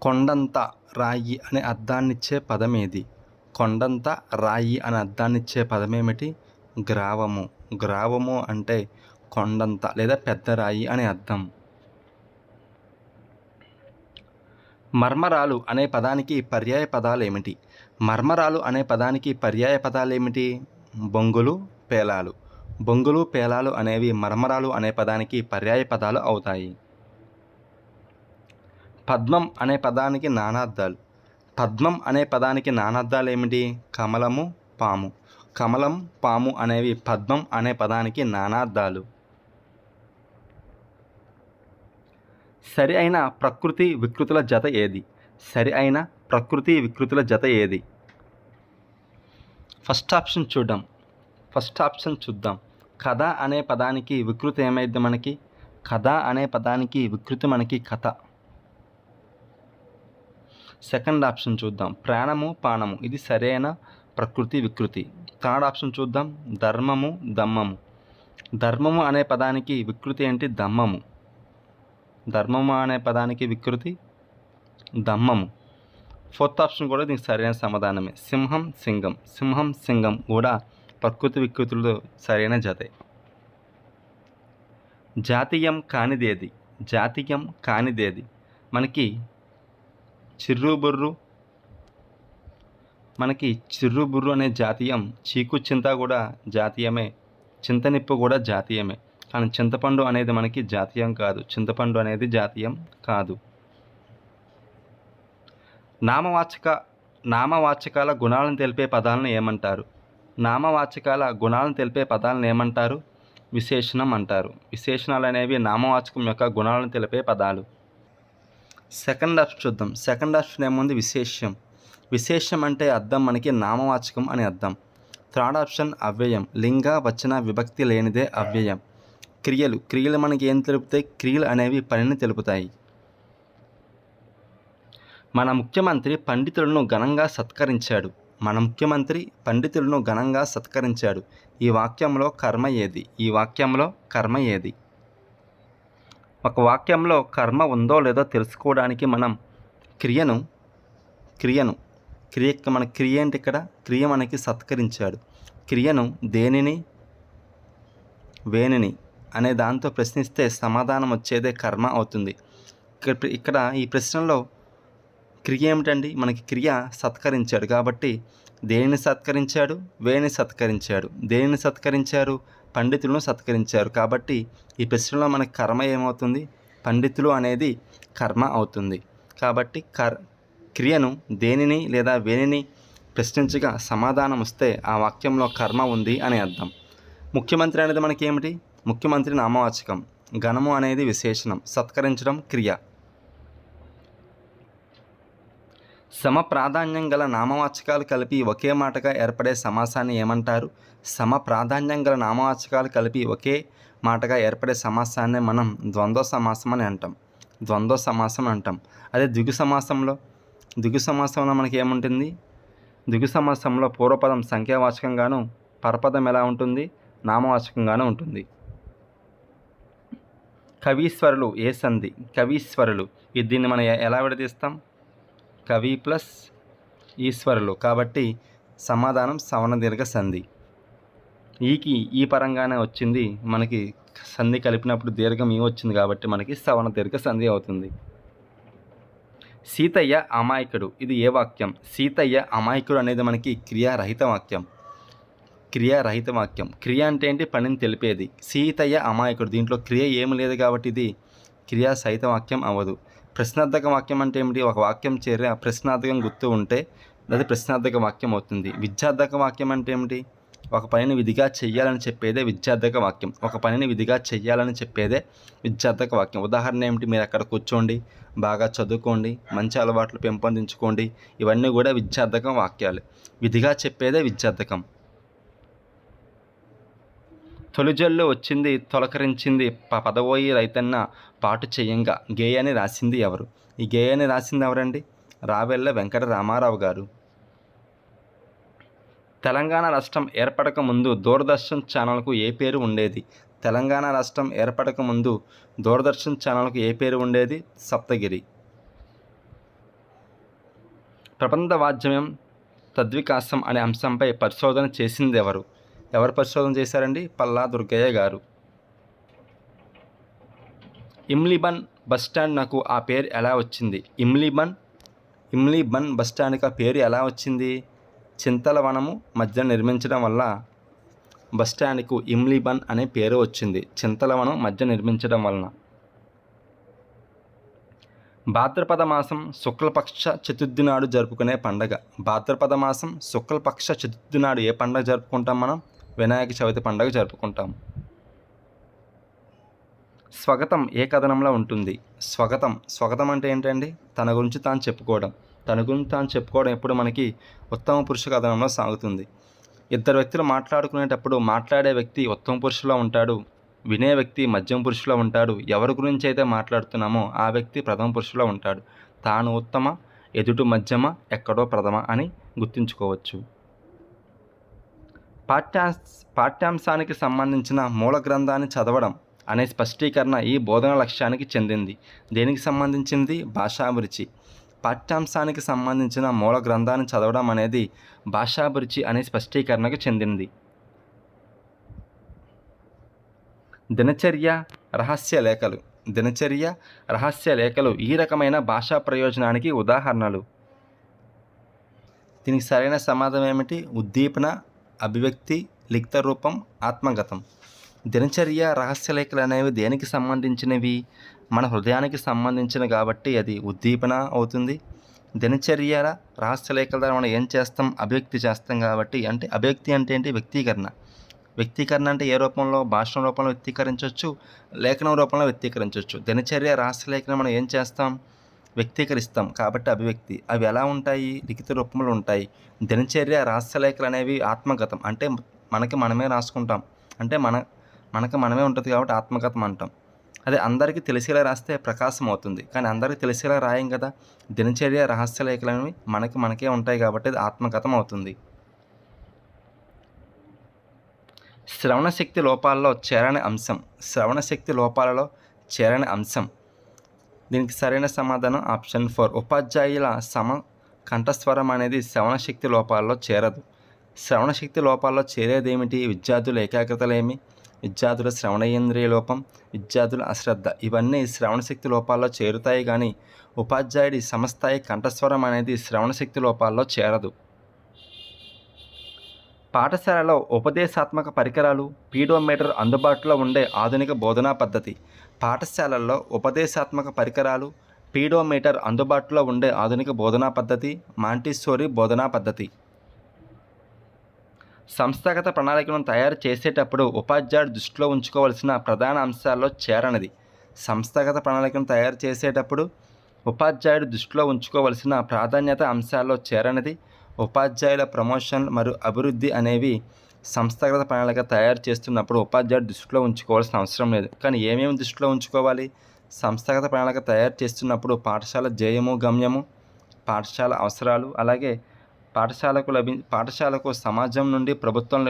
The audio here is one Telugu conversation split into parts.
కొండంత రాయి అనే అర్థాన్నిచ్చే పదమేది? కొండంత రాయి అనే అర్థాన్నిచ్చే పదమేమిటి? గ్రావము. గ్రావము అంటే కొండంత లేదా పెద్ద రాయి అని అర్థం. మర్మరాలు అనే పదానికి పర్యాయ పదాలేమిటి? మర్మరాలు అనే పదానికి పర్యాయ పదాలేమిటి? బొంగులు, పేలాలు. బొంగులు, పేలాలు అనేవి మర్మరాలు అనే పదానికి పర్యాయ పదాలు అవుతాయి. పద్మం అనే పదానికి నానార్థాలు. పద్మం అనే పదానికి నానార్థాలు ఏమిటి? కమలము, పాము. కమలం, పాము అనేవి పద్మం అనే పదానికి నానార్థాలు. సరి అయిన ప్రకృతి వికృతుల జత ఏది? సరి అయిన ప్రకృతి వికృతుల జత ఏది? ఫస్ట్ ఆప్షన్ చూద్దాం. కథ అనే పదానికి వికృతి ఏమైంది మనకి? కథ అనే పదానికి వికృతి మనకి కథ. సెకండ్ ఆప్షన్ చూద్దాం. ప్రాణము, పానము. ఇది సరైన ప్రకృతి వికృతి. థర్డ్ ఆప్షన్ చూద్దాం. ధర్మము, దమ్మము. ధర్మము అనే పదానికి వికృతి ఏంటి? దమ్మము. ధర్మము అనే పదానికి వికృతి దమ్మము. ఫోర్త్ ఆప్షన్ కూడా దీనికి సరైన సమాధానమే. సింహం, సింగం. సింహం, సింగం కూడా ప్రకృతి వికృతులతో సరైన జతే. జాతీయం కానిదేది? జాతీయం కానిదేది? మనకి చిర్రుబుర్రు అనే జాతీయం. చీకు చింత కూడా జాతీయమే. చింతనిప్పు కూడా జాతీయమే. కానీ చింతపండు అనేది మనకి జాతీయం కాదు. చింతపండు అనేది జాతీయం కాదు. నామవాచకాల గుణాలను తెలిపే పదాలను ఏమంటారు? నామవాచకాల గుణాలను తెలిపే పదాలను ఏమంటారు? విశేషణం అంటారు. విశేషణాలు అనేవి నామవాచకం యొక్క గుణాలను తెలిపే పదాలు. సెకండ్ ఆప్షన్ చూద్దాం. సెకండ్ ఆప్షన్ ఏముంది? విశేష్యం. విశేషం అంటే అర్థం మనకి నామవాచకం అని అర్థం. థర్డ్ ఆప్షన్ అవ్యయం. లింగ, వచన, విభక్తి లేనిదే అవ్యయం. క్రియలు మనకి ఏం తెలుపుతాయి? క్రియలు అనేవి పనిని తెలుపుతాయి. మన ముఖ్యమంత్రి పండితులను ఘనంగా సత్కరించాడు. మన ముఖ్యమంత్రి పండితులను ఘనంగా సత్కరించాడు. ఈ వాక్యంలో కర్మ ఏది? ఈ వాక్యంలో కర్మ ఏది? ఒక వాక్యంలో కర్మ ఉందో లేదో తెలుసుకోవడానికి మనం క్రియ మన క్రియ ఏంటి ఇక్కడ? క్రియ మనకి సత్కరించాడు. క్రియను దేనిని, వేనిని అనే దాంతో ప్రశ్నిస్తే సమాధానం వచ్చేదే కర్మ అవుతుంది. ఇక్కడ ఈ ప్రశ్నలో క్రియ ఏమిటండి? మనకి క్రియ సత్కరించాడు కాబట్టి దేనిని సత్కరించాడు? వేని సత్కరించాడు. దేనిని సత్కరించారు? పండితులను సత్కరించారు. కాబట్టి ఈ ప్రశ్నలో మనకి కర్మ ఏమవుతుంది? పండితులు అనేది కర్మ అవుతుంది. కాబట్టి క్రియను దేనిని లేదా వేనిని ప్రశ్నించగా సమాధానం వస్తే ఆ వాక్యంలో కర్మ ఉంది అని అర్థం. ముఖ్యమంత్రి అనేది మనకి ఏమిటి? ముఖ్యమంత్రి నామవాచకం. ఘనము అనేది విశేషణం. సత్కరించడం క్రియ. సమప్రాధాన్యం గల నామవాచకాలు కలిపి ఒకే మాటగా ఏర్పడే సమాసాన్ని ఏమంటారు? సమప్రాధాన్యం గల నామవాచకాలు కలిపి ఒకే మాటగా ఏర్పడే సమాసాన్ని మనం ద్వంద్వ సమాసం అని అంటాం. ద్వంద్వ సమాసం అంటాం. అదే ద్విగు సమాసంలో మనకి ఏముంటుంది? ద్విగు సమాసంలో పూర్వపదం సంఖ్యావాచకంగాను, పరపదం ఎలా ఉంటుంది? నామవాచకంగాను ఉంటుంది. కవీశ్వరులు ఏ సంధి? కవీశ్వరులు దీన్ని మనం ఎలా విడదీస్తాం? కవి ప్లస్ ఈశ్వరులు. కాబట్టి సమాధానం సవర్ణ దీర్ఘ సంధి. ఈ పరంగానే వచ్చింది. మనకి సంధి కలిపినప్పుడు దీర్ఘం ఈ వచ్చింది కాబట్టి మనకి సవర్ణ దీర్ఘ సంధి అవుతుంది. సీతయ్య అమాయకుడు. ఇది ఏ వాక్యం? సీతయ్య అమాయకుడు అనేది మనకి క్రియారహిత వాక్యం. క్రియ అంటే ఏంటి? పనిని తెలిపేది. సీతయ్య అమాయకుడు. దీంట్లో క్రియ ఏమి లేదు కాబట్టి ఇది క్రియా సహిత వాక్యం అవ్వదు. ప్రశ్నార్థక వాక్యం అంటే ఏమిటి? ఒక వాక్యం చేరే ప్రశ్నార్థకం గుర్తు ఉంటే అది ప్రశ్నార్థక వాక్యం అవుతుంది. విద్యార్థక వాక్యం అంటే ఏమిటి? ఒక పనిని విధిగా చెయ్యాలని చెప్పేదే విద్యార్థక వాక్యం. ఒక పనిని విధిగా చెయ్యాలని చెప్పేదే విద్యార్థక వాక్యం. ఉదాహరణ ఏమిటి? మీరు అక్కడ కూర్చోండి, బాగా చదువుకోండి, మంచి అలవాట్లు పెంపొందించుకోండి. ఇవన్నీ కూడా విద్యార్థక వాక్యాలు. విధిగా చెప్పేదే విద్యార్థకం. తొలిజల్లు వచ్చింది తొలకరించింది పదవోయి రైతన్న పాటు చేయంగా గేయాన్ని రాసింది ఎవరు? ఈ గేయాన్ని రాసింది ఎవరండి? రావెల్ల వెంకట రామారావు గారు. తెలంగాణ రాష్ట్రం ఏర్పడక ముందు దూరదర్శన్ ఛానల్కు ఏ పేరు ఉండేది? తెలంగాణ రాష్ట్రం ఏర్పడక ముందు దూరదర్శన్ ఛానల్కు ఏ పేరు ఉండేది? సప్తగిరి. ప్రబంధ వాజ్మయం తద్వికాసం అనే అంశంపై పరిశోధన చేసింది ఎవరు? ఎవరు పరిశోధన చేశారండి? పల్లా దుర్గయ్య గారు. ఇమ్లీబన్ బస్టాండ్ నాకు ఆ పేరు ఎలా వచ్చింది? ఇమ్లీబన్ బస్టాండ్కి ఆ పేరు ఎలా వచ్చింది? చింతలవనము మధ్య నిర్మించడం వల్ల బస్టాండ్కు ఇమ్లీబన్ అనే పేరు వచ్చింది. చింతలవనం మధ్య నిర్మించడం వలన. భాద్రపద మాసం శుక్లపక్ష చతుర్థి నాడు జరుపుకునే పండగ. భాద్రపద మాసం శుక్లపక్ష చతుర్థి నాడు ఏ పండగ జరుపుకుంటాం మనం? వినాయక చవితి పండగ జరుపుకుంటాం. స్వాగతం ఏ కథనంలో ఉంటుంది? స్వాగతం అంటే ఏంటండి? తన గురించి తాను చెప్పుకోవడం ఎప్పుడు మనకి ఉత్తమ పురుష కథనంలో సాగుతుంది. ఇద్దరు వ్యక్తులు మాట్లాడుకునేటప్పుడు మాట్లాడే వ్యక్తి ఉత్తమ పురుషులో ఉంటాడు, వినే వ్యక్తి మధ్యమ పురుషులో ఉంటాడు. ఎవరి గురించి అయితే మాట్లాడుతున్నామో ఆ వ్యక్తి ప్రథమ పురుషులో ఉంటాడు. తాను ఉత్తమ, ఎదుటి మధ్యమ, ఎక్కడో ప్రథమ అని గుర్తుంచుకోవచ్చు. పాఠ్యాంశానికి సంబంధించిన మూల గ్రంథాన్ని చదవడం అనే స్పష్టీకరణ ఈ బోధన లక్ష్యానికి చెందింది. దేనికి సంబంధించింది? భాషాభిరుచి. పాఠ్యాంశానికి సంబంధించిన మూల గ్రంథాన్ని చదవడం అనేది భాషాభిరుచి అనే స్పష్టీకరణకు చెందింది. దినచర్య రహస్య లేఖలు ఈ రకమైన భాషా ప్రయోజనానికి ఉదాహరణలు. దీనికి సరైన సమాధానం ఏమిటి? ఉద్దీపన, అభివ్యక్తి, లిఖిత రూపం, ఆత్మగతం. దినచర్య రహస్యలేఖలు అనేవి దేనికి సంబంధించినవి? మన హృదయానికి సంబంధించిన కాబట్టి అది ఉద్దీపన అవుతుంది. దినచర్య రహస్యలేఖల ద్వారా మనం ఏం చేస్తాం? అభివ్యక్తి చేస్తాం కాబట్టి. అంటే అభివ్యక్తి అంటే ఏంటి? వ్యక్తీకరణ అంటే ఏ రూపంలో? భాషణ రూపంలో వ్యక్తీకరించవచ్చు, లేఖనం రూపంలో వ్యక్తీకరించవచ్చు. దినచర్య రహస్యలేఖనం మనం ఏం చేస్తాం? వ్యక్తీకరిస్తాం కాబట్టి అభివ్యక్తి. అవి ఎలా ఉంటాయి? లిఖిత రూపంలో ఉంటాయి. దినచర్య రహస్యలేఖలు అనేవి ఆత్మగతం, అంటే మనమే రాసుకుంటాం, అంటే మనకు మనమే ఉంటుంది కాబట్టి ఆత్మగతం అంటాం. అదే అందరికీ తెలిసేలా రాస్తే ప్రకాశం అవుతుంది, కానీ అందరికీ తెలిసేలా రాయం కదా. దినచర్య రహస్యలేఖలు అనేవి మనకే ఉంటాయి కాబట్టి అది ఆత్మగతం అవుతుంది. శ్రవణశక్తి లోపాలలో చేరని అంశం. దీనికి సరైన సమాధానం ఆప్షన్ 4. ఉపాధ్యాయుల కంఠస్వరం అనేది శ్రవణశక్తి లోపాలలో చేరదు. శ్రవణశక్తి లోపాల్లో చేరేదేమిటి? విద్యార్థుల ఏకాగ్రతలేమి, విద్యార్థుల శ్రవణేంద్రియ లోపం, విద్యార్థుల అశ్రద్ధ, ఇవన్నీ శ్రవణశక్తి లోపాల్లో చేరుతాయి. కానీ ఉపాధ్యాయుడి సమస్థాయి కంఠస్వరం అనేది శ్రవణశక్తి లోపాల్లో చేరదు. పాఠశాలలో ఉపదేశాత్మక పరికరాలు, పీడోమీటర్ అందుబాటులో ఉండే ఆధునిక బోధనా పద్ధతి. పాఠశాలల్లో ఉపదేశాత్మక పరికరాలు, పీడోమీటర్ అందుబాటులో ఉండే ఆధునిక బోధనా పద్ధతి మాంటిస్సోరీ బోధనా పద్ధతి. సంస్థాగత ప్రణాళికను తయారు చేసేటప్పుడు ఉపాధ్యాయుడు దృష్టిలో ఉంచుకోవాల్సిన ప్రధాన అంశాల్లో చేరనిది. సంస్థాగత ప్రణాళికను తయారు చేసేటప్పుడు ఉపాధ్యాయుడు దృష్టిలో ఉంచుకోవాల్సిన ప్రాధాన్యత అంశాల్లో చేరనిది. ఉపాధ్యాయుల ప్రమోషన్ మరియు అభివృద్ధి అనేవి సంస్థాగత ప్రణాళిక తయారు చేస్తున్నప్పుడు ఉపాధ్యాయుడు దృష్టిలో ఉంచుకోవాల్సిన అవసరం లేదు. కానీ ఏమేమి దృష్టిలో ఉంచుకోవాలి? సంస్థాగత ప్రణాళిక తయారు చేస్తున్నప్పుడు పాఠశాల ధ్యేయము, గమ్యము, పాఠశాల అవసరాలు, అలాగే పాఠశాలకు సమాజం నుండి ప్రభుత్వం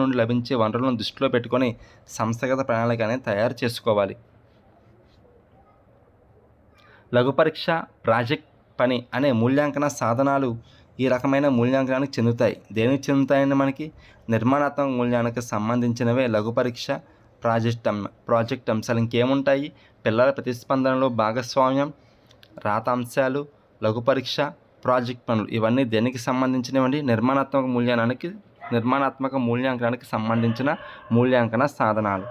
నుండి లభించే వనరులను దృష్టిలో పెట్టుకొని సంస్థాగత ప్రణాళిక అనేది తయారు చేసుకోవాలి. లఘు పరీక్ష, ప్రాజెక్ట్ పని అనే మూల్యాంకన సాధనాలు ఈ రకమైన మూల్యాంకనానికి చెందుతాయి. దేనికి చెందుతాయండి? మనకి నిర్మాణాత్మక మూల్యాంకనానికి సంబంధించినవే లఘు పరీక్ష, ప్రాజెక్ట్ అంశాలు. ఇంకేముంటాయి? పిల్లల ప్రతిస్పందనలు, భాగస్వామ్యం, రాతాంశాలు, లఘు పరీక్ష, ప్రాజెక్ట్ పనులు, ఇవన్నీ దేనికి సంబంధించినవండి? నిర్మాణాత్మక మూల్యాంకనానికి సంబంధించిన మూల్యాంకన సాధనాలు.